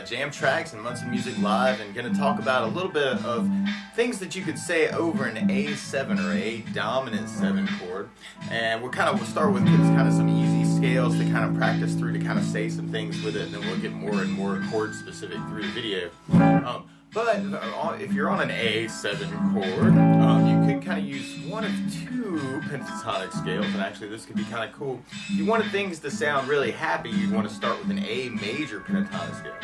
Jam tracks and Munson Music Live, and going to talk about a little bit of things that you could say over an A7 or A dominant 7 chord. And we'll start with kind of some easy scales to kind of practice through, to kind of say some things with it, and then we'll get more and more chord specific through the video. But if you're on an A7 chord, you could kind of use one of two pentatonic scales, and actually this could be kind of cool. If you wanted things to sound really happy, you'd want to start with an A major pentatonic scale.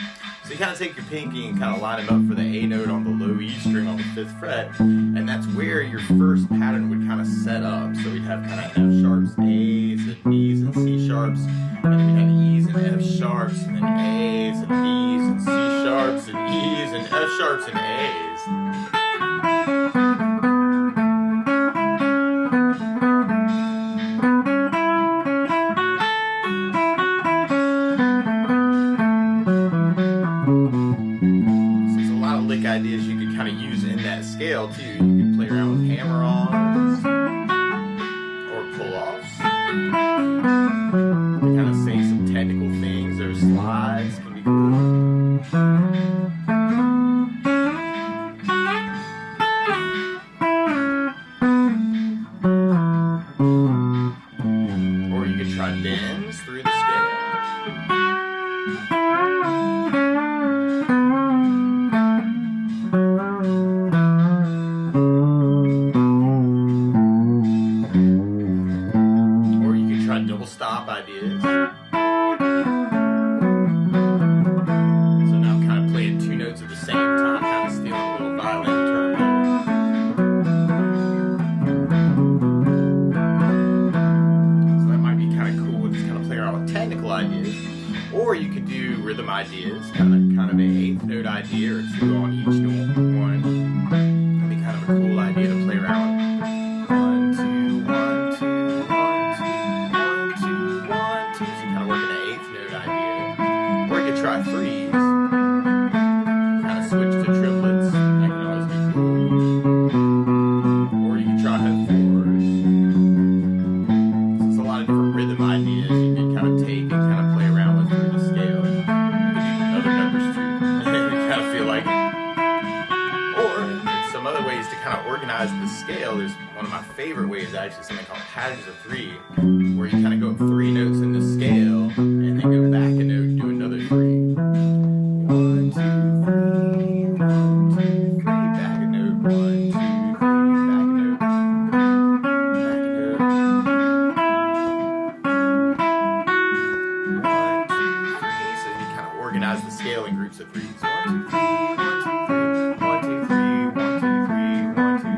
So you kind of take your pinky and kind of line them up for the A note on the low E string on the 5th fret, and that's where your first pattern would kind of set up. So we'd have kind of F sharps, A's, and B's, and C sharps, and then we'd have E's and F sharps, and then A's and B's, and C sharps, and E's, and F sharps, and A's. Ideas you could kind of use in that scale too. You could play around with hammer-ons or pull-offs. Kind of say some technical things. Or slides can be cool. Or you could try bends through the scale. Stop ideas. So now I'm kind of playing two notes at the same time, kind of stealing a little violin term there. So that might be kind of cool, just kind of play around with technical ideas. Or you could do rhythm ideas, kind of an 8th note idea or two on each note. That'd be kind of a cool idea to play around with. 1, 2, 1, 2, 1, 2. Try threes, kind of switch to triplets, that can always be cool. Or you can try have 4s. So there's a lot of different rhythm ideas you can kind of take and kind of play around with through the scale. You can do other numbers too, kind of feel like it. Or some other ways to kind of organize the scale. There's one of my favorite ways, actually, something called patterns of 3, where you kind of go up 3 notes in the scale and then go back a note and do another 3. 1, 2, 3, 1, 2, 3, back a note, 1, 2, 3, back a note, back a note. 1, 2, 3. So you kind of organize the scale in groups of 3s. 1, 2, 3, 1, 2, 3, 1, 2, 3, 1, 2, 3, 1, 2, 3, 1, 2,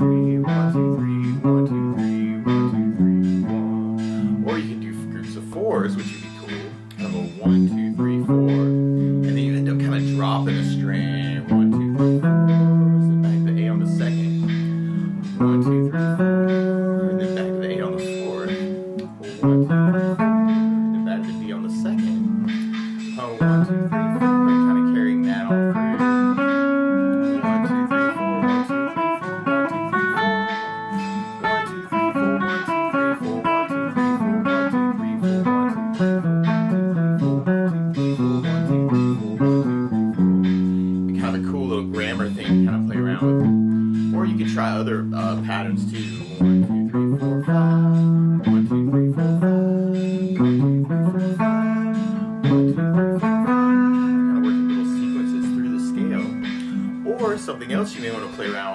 3, 1, 2, 3, 1, 2, 3, 1, 2, 3, 1. Or you can do groups of 4s, which would be cool. Kind of a 1, 2, 3, 4. And then you end up kind of dropping a string. 1, 2, 3, 4. So back to the A on the 2nd. 1, 2, 3, 4. And then back to the A on the 4th. 1, 2, 3, 4. And then back to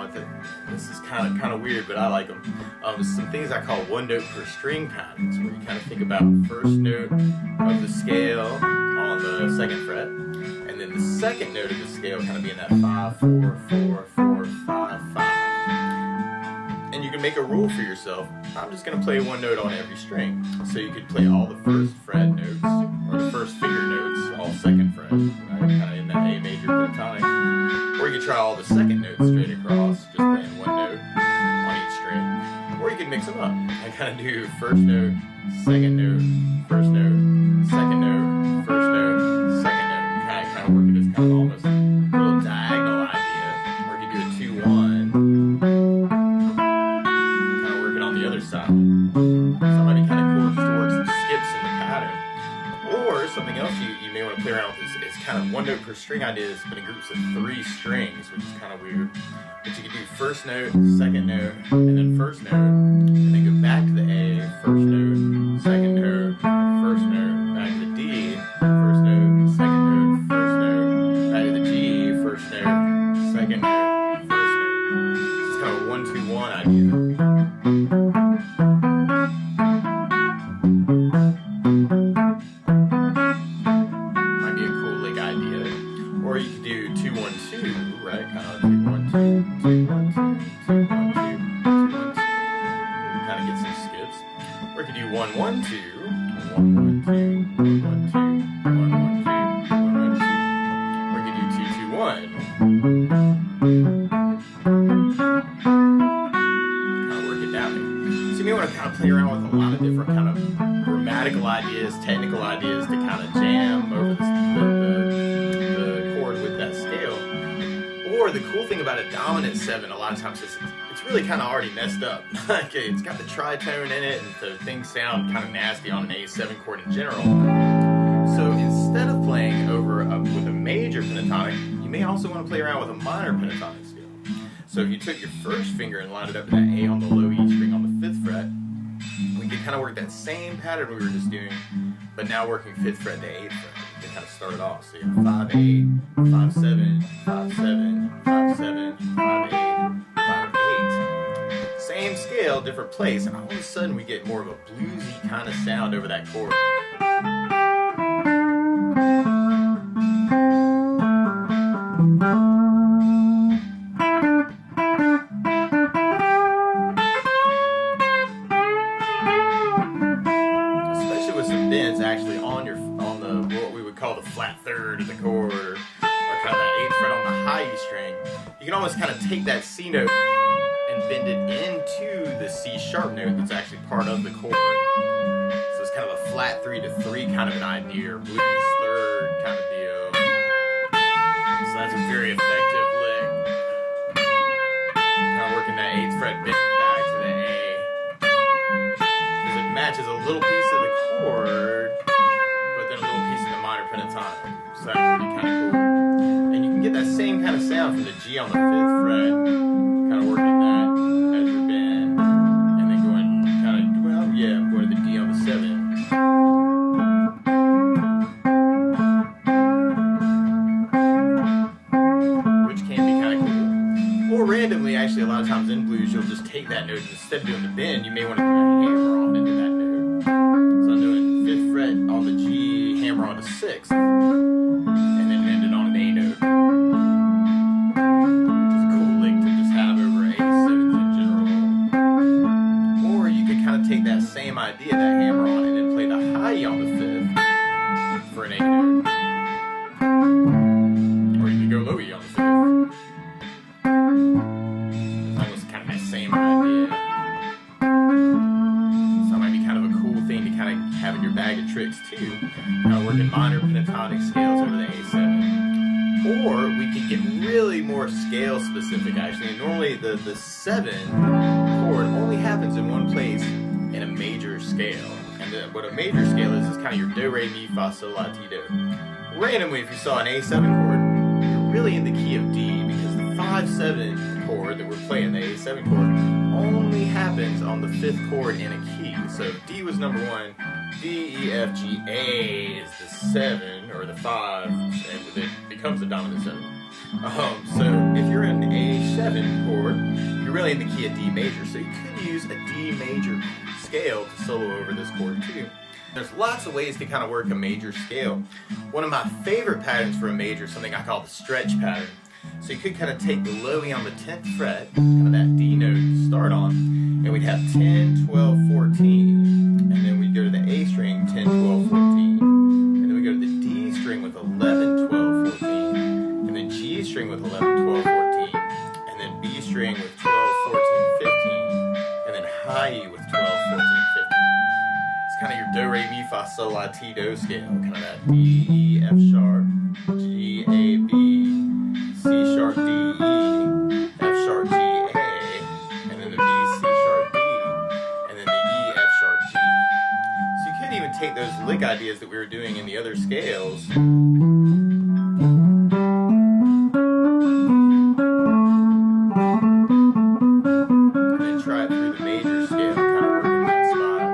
around with it. This is kind of weird, but I like them. Some things I call one note per string patterns, where you kind of think about the first note of the scale on the 2nd fret, and then the 2nd note of the scale kind of being that 5, 4, 4, 4, 5, 5. And you can make a rule for yourself. I'm just going to play one note on every string. So you could play all the 1st fret notes, or the 1st finger notes, all 2nd fret, right? Kind of in that A major pentatonic. Or you could try all the 2nd notes straight across, just playing one note on each string. Or you could mix them up. I kind of do 1st note, 2nd note, 1st note, 2nd note, 1st note, 2nd note. Kind of work it as kind of almost a little diagonal idea. Or you could do a 2-1. Side. So it might be kind of cool just to work some skips in the pattern. Or something else you may want to play around with is kind of one note per string ideas, but in groups of 3 strings, which is kind of weird. But you could do 1st note, 2nd note, and then 1st note, and then go back to the A, 1st note, 2nd note, 1st note, back to the D, 1st note, 2nd note, 1st note, back to the G, 1st note, 2nd note, 1st note. It's kind of a 1-2-1 idea. Or you could do 2-1-2, right? Kind of 2-1-2, 2-1-2, 2-1-2, 2-1-2. Kind of get some skips. Or you could do 1-1-2, 1-1-2, 1-1-2, 1-1-2, 1-1-2. Or you could do 2-2-1. Kind of work it down there. So you may want to kind of play around with a lot of different kind of grammatical ideas, technical ideas to kind of jam over the chord with that scale. Or the cool thing about a dominant 7, a lot of times it's really kind of already messed up. Okay, it's got the tritone in it, and so things sound kind of nasty on an A7 chord in general. So instead of playing over with a major pentatonic, you may also want to play around with a minor pentatonic scale. So if you took your 1st finger and lined it up to that A on the low E string on the 5th fret, we could kind of work that same pattern we were just doing, but now working 5th fret to 8th fret. You can kind of start it off. So you have 5-8, 5-7, 5-7, 5-7, 5-8, 5-8. Same scale, different place, and all of a sudden we get more of a bluesy kind of sound over that chord. Actually on the what we would call the flat 3rd of the chord, or kind of that 8th fret on the high E string, you can almost kind of take that C note and bend it into the C sharp note that's actually part of the chord. So it's kind of a flat 3 to 3 kind of an idea, or blues 3rd kind of deal. So that's a very effective lick. Kind of working that 8th fret bend back to the A, because it matches a little piece of the chord, but then a little piece of the minor pentatonic. So that would be kind of cool. And you can get that same kind of sound from the G on the 5th fret, kind of working that as your bend, and then going kind of, well, yeah, I'm going to the D on the 7. Which can be kind of cool. Or randomly, actually, a lot of times in blues, you'll just take that note, and instead of doing the bend, you may want to do a hammer on into that note. So I'm doing 5th fret on the G, hammer on the 6th, and then end it on an A note, which is a cool lick to just have over A7s in general. Or you could kind of take that same idea, that hammer on, and then play the high E on the 5th for an A note. Or you could go low E on the 5th. It's almost kind of that same idea. Having your bag of tricks too, working minor pentatonic scales over the A7. Or we could get really more scale specific actually, and normally the 7 chord only happens in one place in a major scale. And what a major scale is kind of your do, re, mi, fa, sol, la, ti, do. Randomly, if you saw an A7 chord, you're really in the key of D, because the 5-7 chord that we're playing, the A7 chord, only happens on the 5th chord in a key. So if D was number 1, D, E, F, G, A is the 7, or the 5, and it becomes the dominant 7. So if you're in A7 chord, you're really in the key of D major, so you could use a D major scale to solo over this chord too. There's lots of ways to kind of work a major scale. One of my favorite patterns for a major is something I call the stretch pattern. So you could kind of take the low E on the 10th fret, kind of that D note to start on, and we'd have 10, 12, 14, and then we'd go to the A string, 10, 12, 14, and then we go to the D string with 11, 12, 14, and then G string with 11, 12, 14, and then B string with 12, 14, 15, and then high E with 12, 14, 15. It's kind of your do, re, mi, fa, sol, la, ti, do scale, kind of that D, E, F sharp, G, A, B, C sharp, D, E, F sharp, G, A, and then the B, C sharp, D, and then the E, F sharp, G. So you could even take those lick ideas that we were doing in the other scales and then try it through the major scale, kind of work in that spot.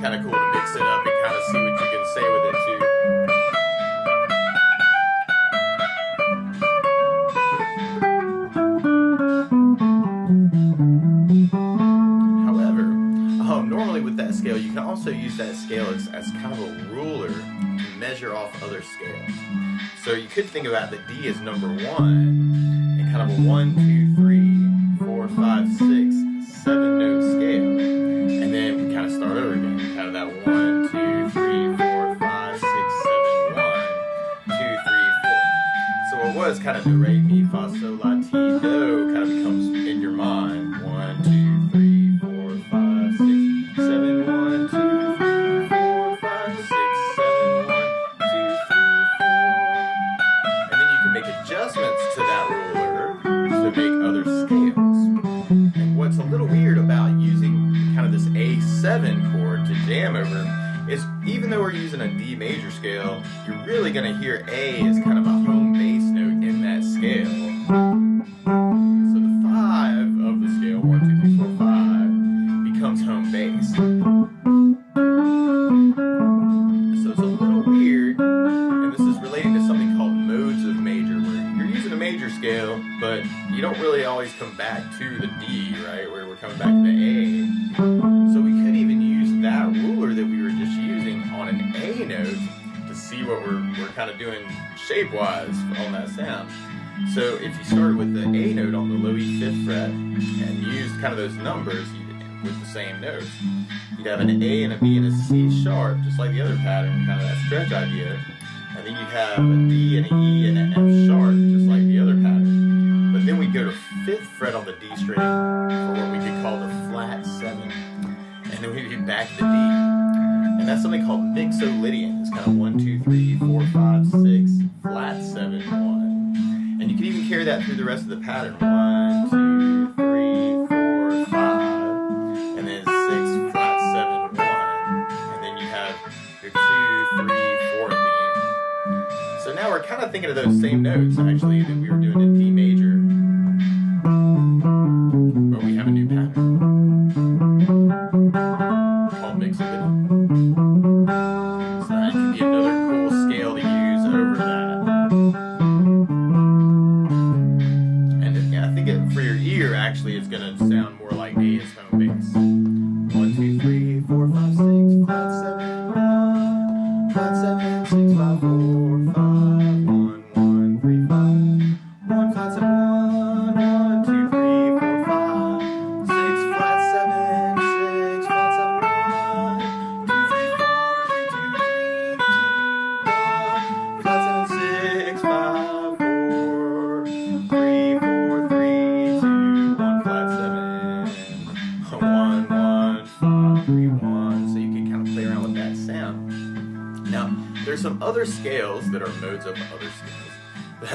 Kind of cool to mix it up and kind of see what you can say with it too. However, normally with that scale, you can also use that scale as kind of a ruler to measure off other scales. So you could think about the D as number 1 and kind of a 1, 2, 3, 4, 5, 6, 7 note scale. And then we kind of start over again. Kind of that 1, 2, 3, 4, 5, 6, 7, 1, 2, 3, 4. So it was kind of do, re, mi, fa, sol, la, ti, do kind of becomes in your mind. 1, 2, 3, 4, 5, 6, 7, 1, 2, 3, 4, 5, 6, 7, 1, 2, 3, 4. And then you can make adjustments to that ruler to make other scales. And what's a little weird about using kind of this A7 chord to jam over is even though we're using a D major scale, you're really going to hear A as kind of a home bass note in that scale. So the 5 of the scale, 1, 2, 3, 4, 5, becomes home bass. So it's a little weird, and this is relating to something called modes of major, where you're using a major scale, but you don't really always come back to the D, right? Where we're coming back to the A. So we could even use that ruler that we were just using on an A note to see what we're kind of doing shape-wise on that sound. So if you started with the A note on the low E 5th fret and used kind of those numbers with the same notes, you'd have an A and a B and a C sharp, just like the other pattern, kind of that stretch idea. And then you'd have a D and an E and an F sharp, just like the other pattern. But then we'd go to 5th fret on the D string for what we could call the flat 7. And then we'd be back to the D. And that's something called MIXOLYDIAN. It's kind of 1, 2, 3, 4, 5, 6, flat 7, 1. And you can even carry that through the rest of the pattern. 1, 2, 3, 4, 5. And then 6, flat 7, 1. And then you have your 2, 3, 4 at the end. So now we're kind of thinking of those same notes, actually, that we were doing in D major. But we have a new pattern called MIXOLYDIAN. So that could be another cool scale to use over that. And I think for your ear, actually, it's going to sound more like A is home bass. 1, 2, 3, 4, 5, 6, flat 7, 1, flat 7, 6, 5, 4, 5, 1, 1, 3, 5, 1, flat 7, 1, 1, 2, 3, 4, 5, 6, flat 7, 6, flat 7, 1, 2, 3, 4, 3, 2, 3, 2, 1, flat 7, 6, 5, 4, 3, 4, 3, 2, 1, flat 7, 1, 1, 5, 3, 1. So you can kind of play around with that sound. Now, there's some other scales that are modes of other scales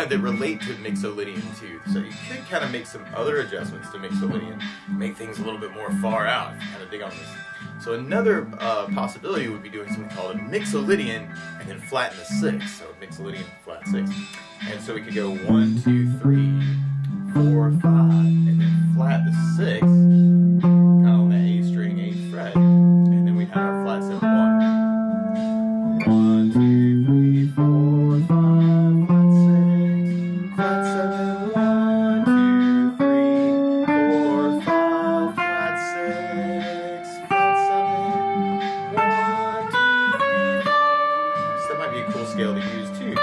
that relate to MIXOLYDIAN too. So you could kind of make some other adjustments to MIXOLYDIAN, make things a little bit more far out if you kind of dig on this. So another possibility would be doing something called a MIXOLYDIAN and then flatten the 6. So MIXOLYDIAN flat 6. And so we could go 1, 2, 3, 4, 5, and then flat the 6, kind of on that A string. flat 7, 1, 2, 3, 4, 5, flat 6, flat 7, 1, 2, 3, 4. So that might be a cool scale to use too.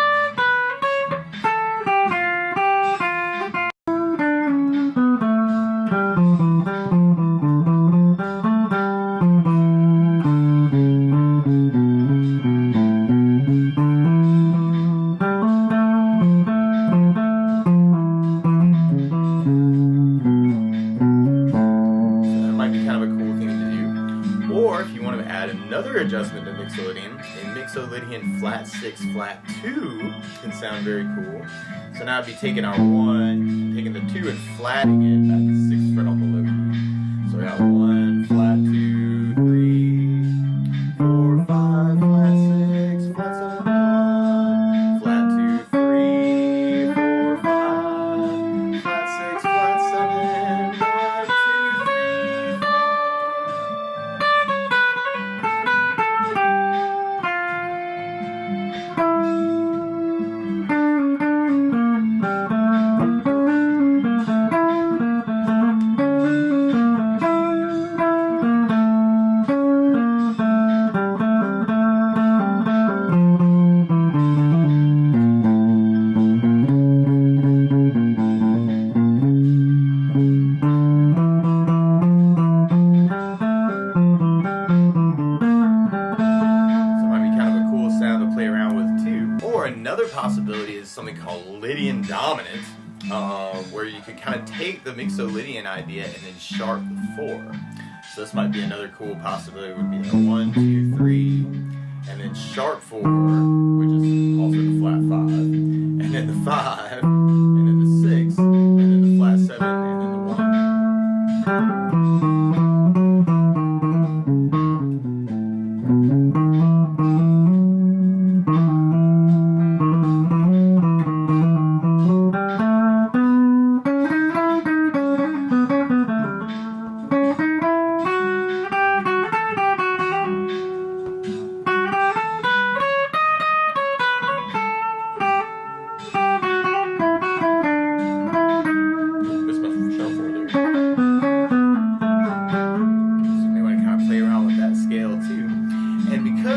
Another adjustment to MIXOLYDIAN, a MIXOLYDIAN flat 6, flat 2 can sound very cool. So now I'd be taking our 1, taking the 2 and flatting it at the 6th fret on the low E. So we got 1, flat 2, 3, 4, 5, flat 6, flat 7, 1, flat 2, 3, 4, 5, flat 6, flat 7, 1, 2, 3, 4. Another possibility is something called LYDIAN-DOMINANT, where you could kind of take the MIXOLYDIAN idea and then sharp the 4. So this might be another cool possibility. Would be a 1, 2, 3, and then sharp 4, which is also the flat 5, and then the 5, and then the 6, and then the flat 7, and then the 1.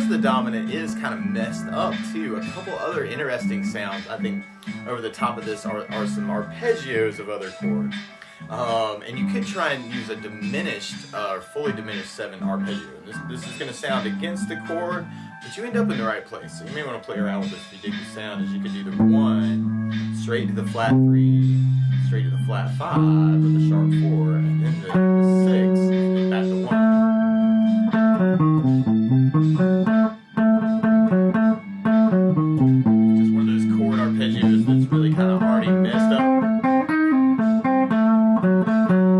The dominant is kind of messed up too. A couple other interesting sounds I think over the top of this are some arpeggios of other chords. And you could try and use a diminished or fully diminished 7 arpeggio. This is going to sound against the chord, but you end up in the right place. So you may want to play around with this ridiculous sound, as you could do the 1 straight to the flat 3, straight to the flat 5 with the sharp 4, and then the 6 and then back to 1. Just one of those chord arpeggios that's really kind of already messed up.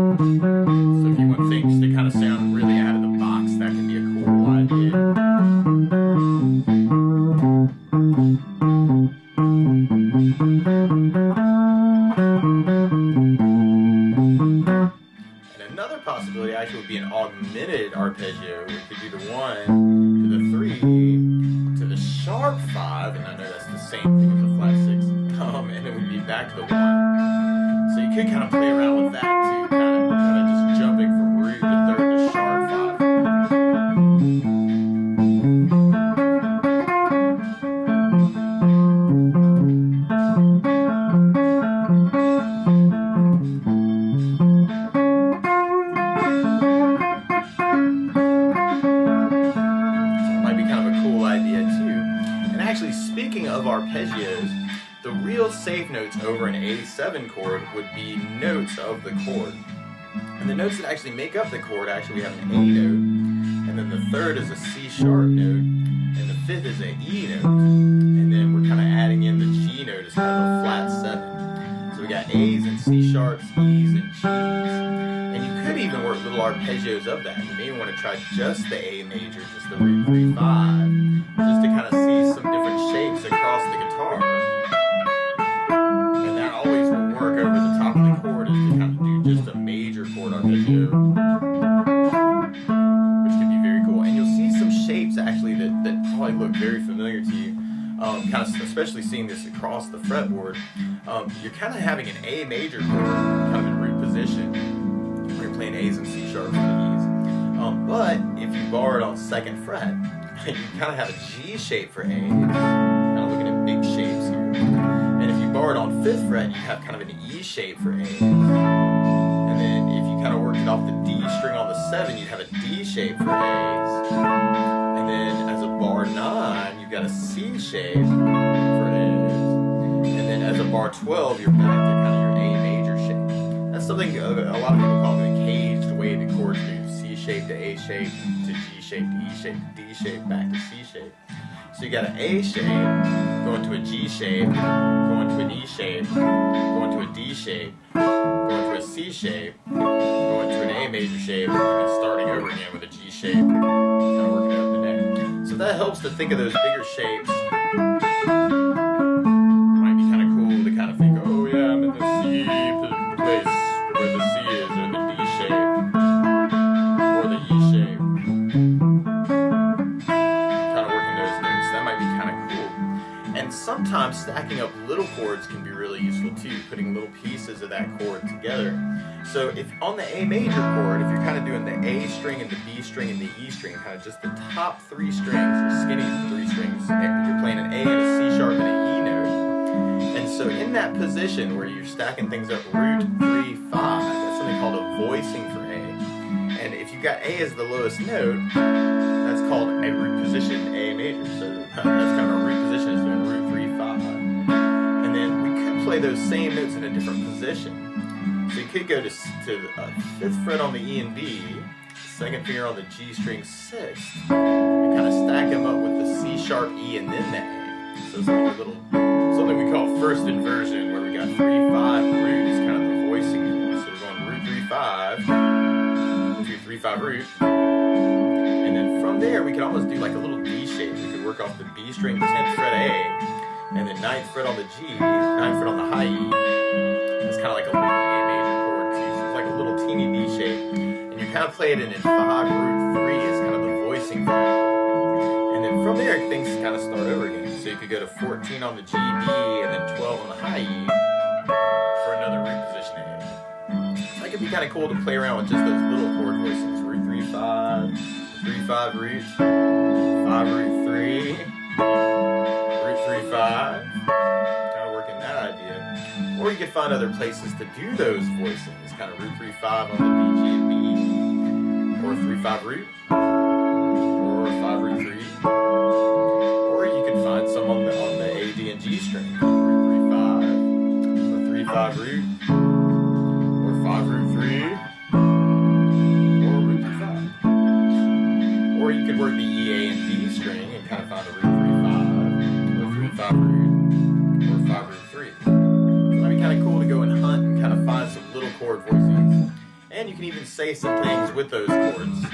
So if you want things to kind of sound really out of the box, that can be a cool idea. And another possibility actually would be an augmented arpeggio. We could do the 1 to the 3 to the sharp 5, and I know that's the same thing as a flat 6, and then we'd be back to the 1. So you could kind of play around with that too, kind of just jumping from root to 3rd to sharp 5. Speaking of arpeggios, the real safe notes over an A7 chord would be notes of the chord. And the notes that actually make up the chord, actually we have an A note, and then the 3rd is a C sharp note, and the 5th is an E note, and then we're kind of adding in the G note as kind of a flat 7. So we got A's and C sharps, E's and G's. And you could even work little arpeggios of that. You may want to try just the A major, just the root 3, 5, just to kind of see some different shapes across the guitar. And that always will work over the top of the chord, is to kind of do just a major chord arpeggio, which can be very cool. And you'll see some shapes actually that probably look very familiar to you. Kind of especially seeing this across the fretboard, you're kind of having an A major chord, kind of in root position, where you're playing A's and C sharps and E's. But if you bar it on 2nd fret, you kind of have a G shape for A's, kind of looking at big shapes here. And if you bar it on 5th fret, you have kind of an E shape for A's. And then if you kind of work it off the D string on the 7, you have a D shape for A's. And then as a bar 9, you've got a C shape for A's. And then as a bar 12, you're back to kind of your A major shape. That's something a lot of people call the caged way the chords do. C shape to A shape to G shape to E shape to D shape back to C shape. So you got an A shape, going to a G shape, going to an E shape, going to a D shape, going to a C shape, going to an A major shape, and then starting over again with a G shape, kind of working it up the neck. So that helps to think of those bigger shapes. Might be kind of cool to kind of think, oh yeah, I'm in the C place where the C is, or the D shape, or the E shape. Kind of working those notes. That might be kind of cool. And sometimes stacking up little chords can be really useful too, putting little pieces of that chord together. So if on the A major chord, if you're kind of doing the A string and the B string and the E string, kind of just the top 3 strings, or skinny 3 strings, you're playing an A and a C sharp and an E note. And so in that position where you're stacking things up root 3, 5, that's something called a voicing for A. And if you've got A as the lowest note, that's called a root position A major. So that's kind of a root position, is doing root 3, 5. And then we could play those same notes in a different position. So you could go to 5th fret on the E and D, 2nd finger on the G string 6th, and kind of stack them up with the C sharp, E, and then the A. So it's like a little, something we call first inversion, where we got 3, 5 root is kind of the voicing. So we're going root 3, 5, 2, 3, 5 root. And then from there, we could almost do like a little D shape. We could work off the B string 10th fret A, and then 9th fret on the G, 9th fret on the high E. It's kind of like a little A major chord too. So it's like a little teeny D shape. And you kind of play it in 5 root 3 is kind of the voicing for that. And then from there, things kind of start over again. So you could go to 14 on the G, B, and then 12 on the high E for another root position A. So that could be kind of cool to play around with just those little chord voicings. Root 3, 5, 3, 5 root, 5 root 3, root 3, 5. Kind of working that idea. Or you could find other places to do those voicings, kind of root 3, 5 on the D, G, and B, or 3, 5 root, or 5 root 3, or you could find some on the A, D, and G string, root 3, 5, or 3, 5 root, or 5 root 3, or root 3, 5. Or you could work the E, A, and D string and kind of find a root 3, 5, or 3, 5 root, or 5 root 3. Kind of cool to go and hunt and kind of find some little chord voicings. And you can even say some things with those chords.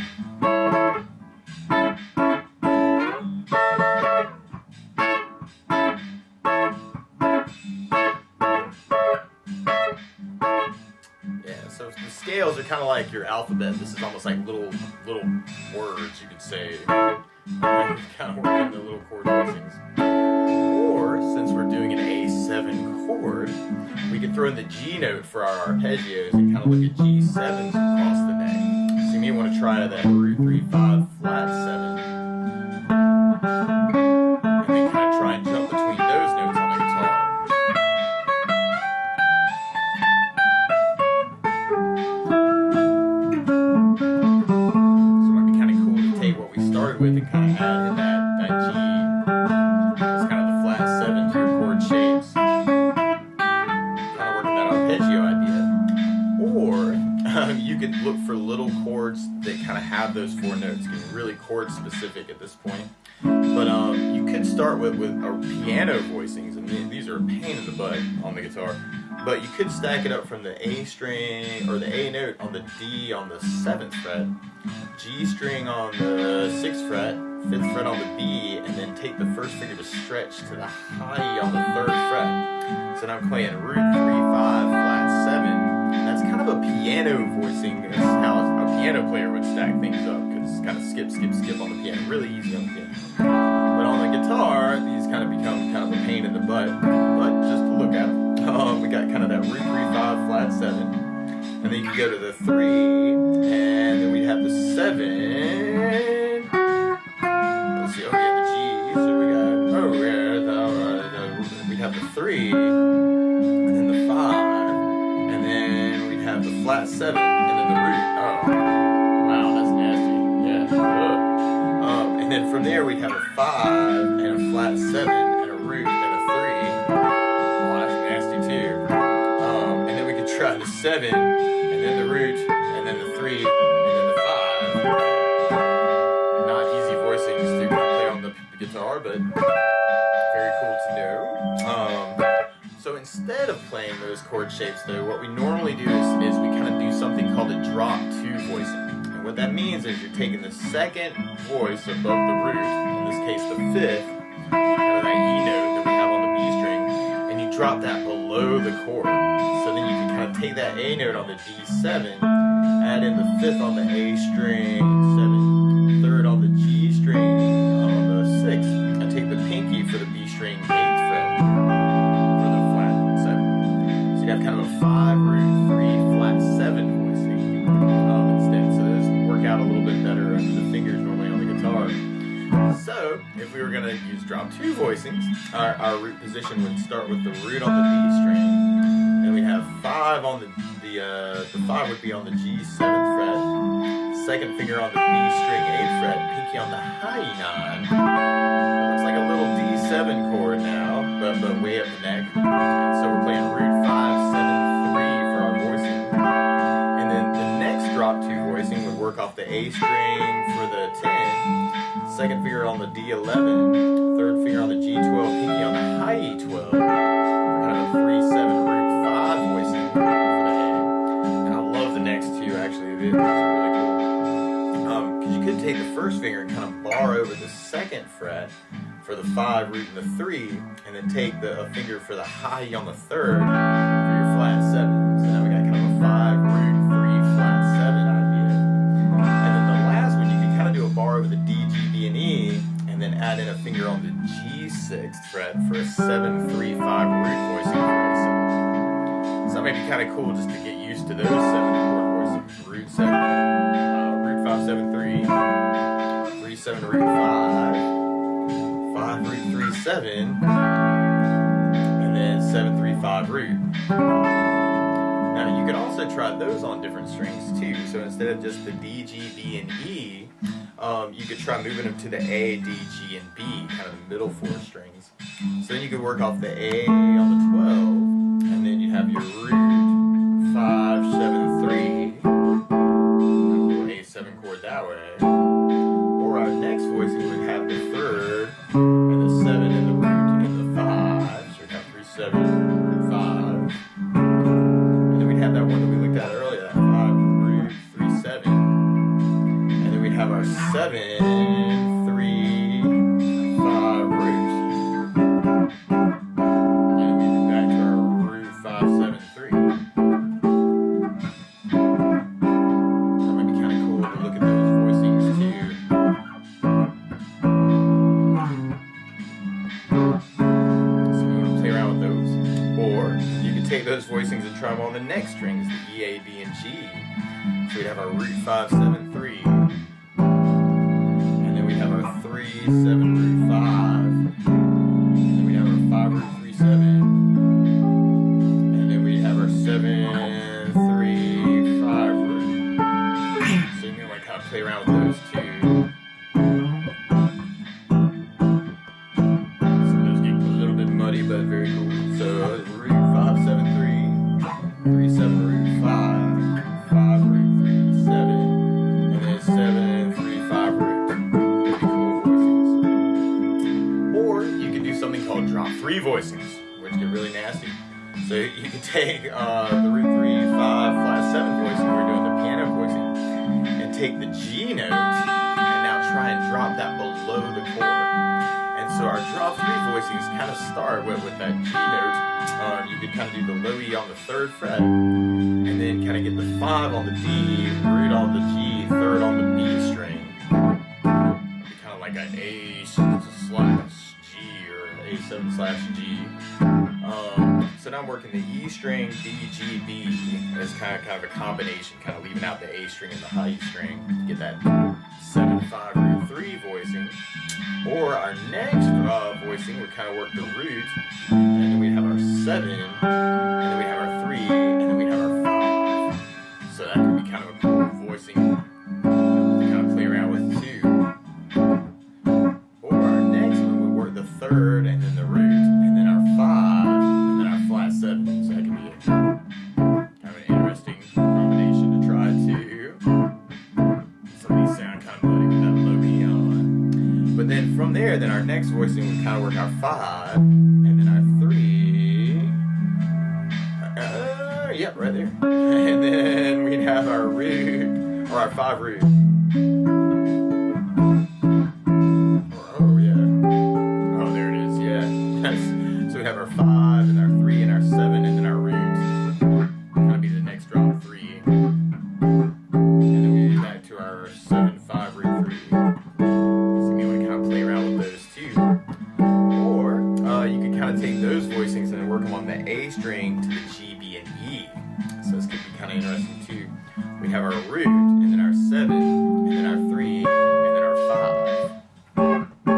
Yeah, so the scales are kind of like your alphabet. This is almost like little words you could say. Kind of working the little chord voicings. Or since we're doing an A7 chord, we could throw in the G note for our arpeggios and kind of look at G7s across the neck. So you may want to try that root 3, 5, flat 7. And then kind of try and jump between those notes on the guitar. So it might be kind of cool to take what we started with and kind of add in that G. That's kind of the flat 7 to your chord shapes. Arpeggio idea. Or you could look for little chords that kind of have those 4 notes, getting really chord specific at this point. But you could start with piano voicings, and these are a pain in the butt on the guitar. But you could stack it up from the A string, or the A note on the D on the 7th fret, G string on the 6th fret, 5th fret on the B, and then take the first finger to stretch to the high E on the 3rd fret. So now I'm playing root 3, 5, flat 7. And that's kind of a piano voicing. That's how a piano player would stack things up, because it's kind of skip, skip, skip on the piano. Really easy on the piano. But on the guitar, these kind of become kind of a pain in the butt, but just to look at them. We got kind of that root 3, 5, flat 7, and then you can go to the 3, and then we have the 7. Let's see, oh yeah, the G, so we got, we have the 3, and then the 5, and then we have the flat 7, and then the root. Oh, wow, that's nasty. Yeah. And then from there we'd have a 5, and a flat 7, and a root, and a 3. Oh, that's nasty too. And then we could try the 7, and then the root, and then the 3, and then the 5. Not easy voicings to play on the guitar, but very cool to know. So instead of playing those chord shapes though, what we normally do is we kind of do something called a drop 2 voicing. And what that means is you're taking the second voice above the root, in this case the 5th, kind of that E note that we have on the B string, and you drop that below the chord. So then you can kind of take that A note on the D7, add in the 5th on the A string, 7, 3rd on the G string on the 6th, and take the pinky for the B string 8th fret for the flat 7. So you have kind of a 5 root 3 flat 7 voicing instead. So those work out a little bit better under the fingers normally on the guitar. So if we were going to use drop 2 voicings, our root position would start with the root on the D string, and we'd have 5 on the 5 would be on the G 7th fret, second finger on the B string 8th fret, pinky on the high 9. It looks like a little D7 chord now, but way up the neck. And so we're playing root 5, 7, 3 for our voicing. And then the next drop 2 voicing would work off the A string for the 10, second finger on the D11, third finger on the G12, pinky on the high E12. Kind of a 3, 7, root 5 voicing for the A. And I love the next two actually. These are really cool. Because you could take the first finger and kind of bar over the second fret for the 5 root and the 3, and then take the finger for the high on the 3rd for your flat 7. So now we got kind of a 5 root 3 flat 7 idea. And then the last one you can kind of do a bar over the D, G, B, and E, and then add in a finger on the G6th fret for a 7, 3, 5 root voicing for A7. So that may be kind of cool just to get used to those 7 chord voicings. Root 7, root 5, 7, 3, 3, 7, root 5, 5, root 3, 7, and then 7, 3, 5 root. Now you could also try those on different strings too. So instead of just the D, G, B, and E, you could try moving them to the A, D, G, and B, kind of the middle 4 strings. So then you could work off the A on the 12, and then you have your root 5, 7, 3, and a little A7 chord that way. Or our next voicing would have the 3rd, and the 7, and the root, and the 5. So we'd have 3, 7, root 5. And then we'd have that one that we looked at earlier, that 5, root 3, 7. And then we'd have our 7, 3, 5 root. And then we'd be back to our root 5, 7, 3. That might be kind of cool to look at those voicings too. So we want to play around with those. Or you could take those voicings and try them on the next strings, the E, A, B, and G. So we'd have our root 5, 7, 3. And then we'd have our 3, 7, root 5. And then we'd have our 5, root 3, 7. And then we'd have our 7, 3, 5 root. So you may want to kind of play around with those too. Some of those get a little bit muddy, but very cool. So root 5, 7, 3, 3, 7, root 5, 5, root 3, 7, and then 7, 3, 5 root. Pretty cool voicings. Or you could do something called drop 3 voicings, which get really nasty. So you can take the root 3, 5, flat 7 voicing, we're doing the piano voicing, and take the G note, and now try and drop that below the chord. And so our drop 3 voicings kind of start with that G note. You could kind of do the low E on the 3rd fret, and then kind of get the 5 on the D, root on the G, 3rd on the B string. It'd be kind of like an A, slash G or A7 slash G. So now I'm working the E string, D, G, B as kind of a combination, kind of leaving out the A string and the high E string to get that 7, 5, root 3 voicing. Or our next voicing would kind of work the root, and then we have our 7, and then we have our 3, and then we have our 5. So that could be kind of a cool voicing to kind of play around with too. Or our next one would work the 3rd, and then the root, and then our 5, and then our flat 7. So that could be kind of an interesting combination to try too. Some of these sound kind of nutty with that low E on. But then from there, then our next voicing would kind of work our 5, and then our 3. Yep, right there. And then we'd have our root, or our 5 root. Oh yeah. Oh, there it is. Yeah. So we'd have our 5 and our 3 and our 7, and then our root. Kind of be the next drop 3. And then we'd be back to our 7, 5 root 3. Play around with those too. Or you could kind of take those voicings and work them on the A string to the G, B, and E. So this could be kind of interesting too. We have our root, and then our 7, and then our 3, and then our 5. Kind of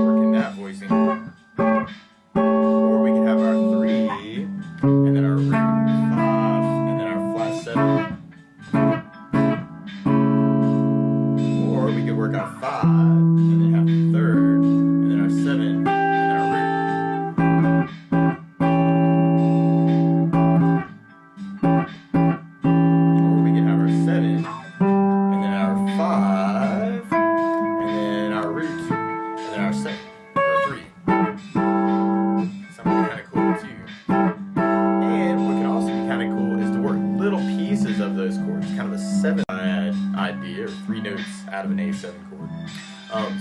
working that voicing. Or we could have our 3, and then our root, 5, and then our flat 7. Or we could work our 5. Out of an A7 chord.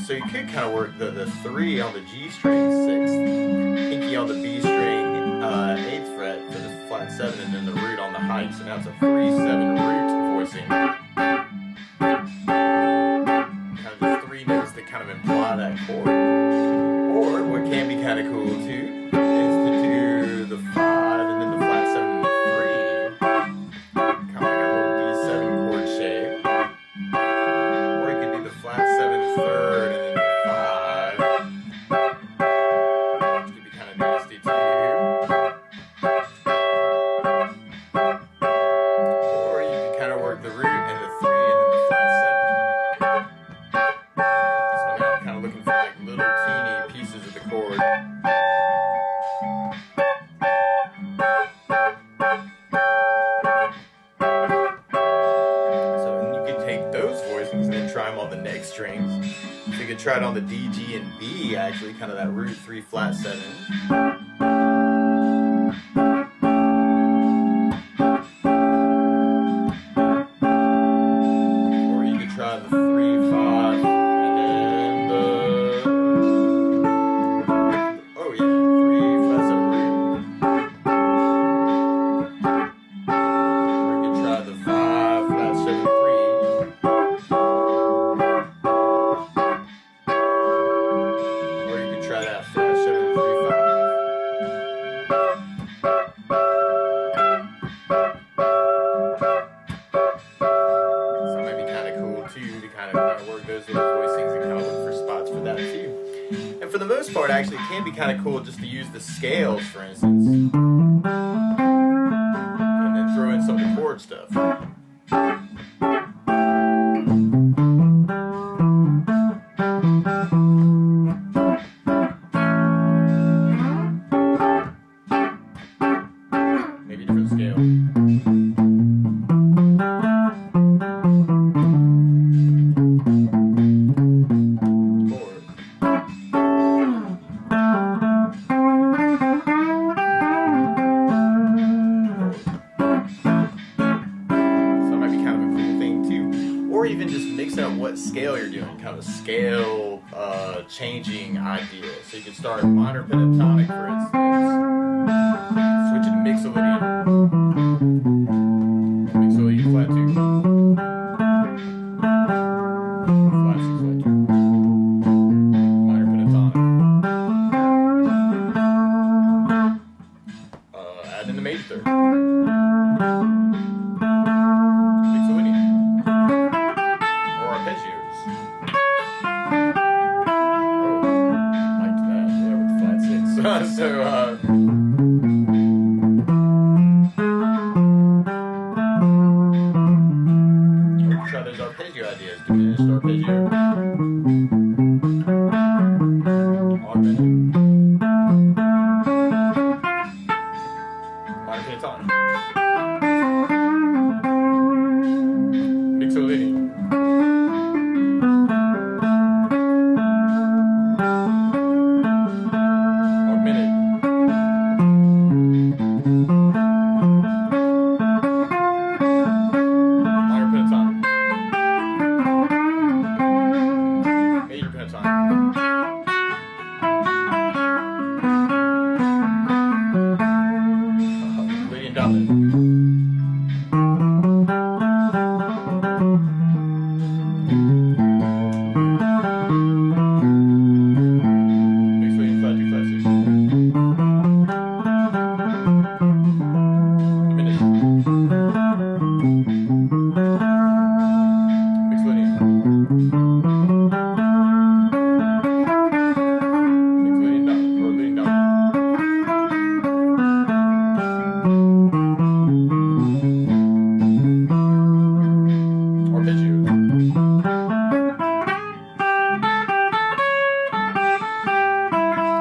So you could kind of work the 3 on the G string, 6th, pinky on the B string, 8th fret for the flat 7, and then the root on the high. So now it's a 3-7 root voicing. Kind of just 3 notes that kind of imply that chord. Or what can be kind of cool too is to do the 5 and then the flat 7 and the 3. Kind of like a little D7 chord shape. Flat 7 3rd, and then the 5, which could be kind of nasty too. Or you can kind of work the root and the 3 and then the flat 7. So now I'm kind of looking for like little teeny pieces of the chord. Try them on the next strings. So you could try it on the D, G, and B, actually, kind of that root 3 flat 7. Or you could try the 3, 5, and then the, oh yeah, 3 flat 7 root. Or you could try the 5 flat 7 3. For the most part, actually, it can be kind of cool just to use the scales, for instance, and then throw in some of the chord stuff. Maybe different scale. Or even just mix up what scale you're doing, kind of a scale changing idea. So you could start minor pentatonic, for instance, switch it to MIXOLYDIAN, MIXOLYDIAN flat 2, flat 6 flat 2, minor pentatonic. sir. MIXOLYDIAN. Or arpeggios. Oh, liked that. Yeah, with the flat six. So, try those arpeggio ideas. Diminished arpeggio. Augmented. Minor pentatonic. MIXOLYDIAN. Augmented. Minor pentatonic. Major pentatonic. LYDIAN-DOMINANT. MIXOLYDIAN flat 2 flat 6. Diminished. MIXOLYDIAN. MIXOLYDIAN-DOMINANT or LYDIAN-DOMINANT. Arpeggios.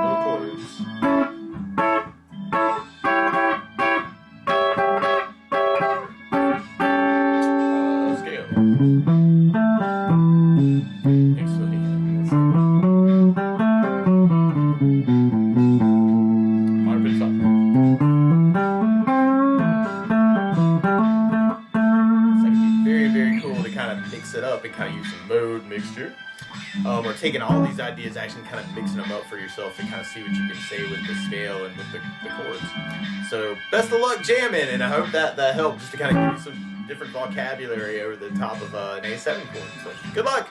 Little chords. Scale. MIXOLYDIAN. Minor pentatonic. It's like very, very cool to kind of mix it up and kind of use some mode mixture. Or taking all these ideas, actually kind of mixing them up for yourself to kind of see what you can say with the scale and with the chords. So best of luck jamming, and I hope that helped just to kind of give you some different vocabulary over the top of an A7 chord. So good luck!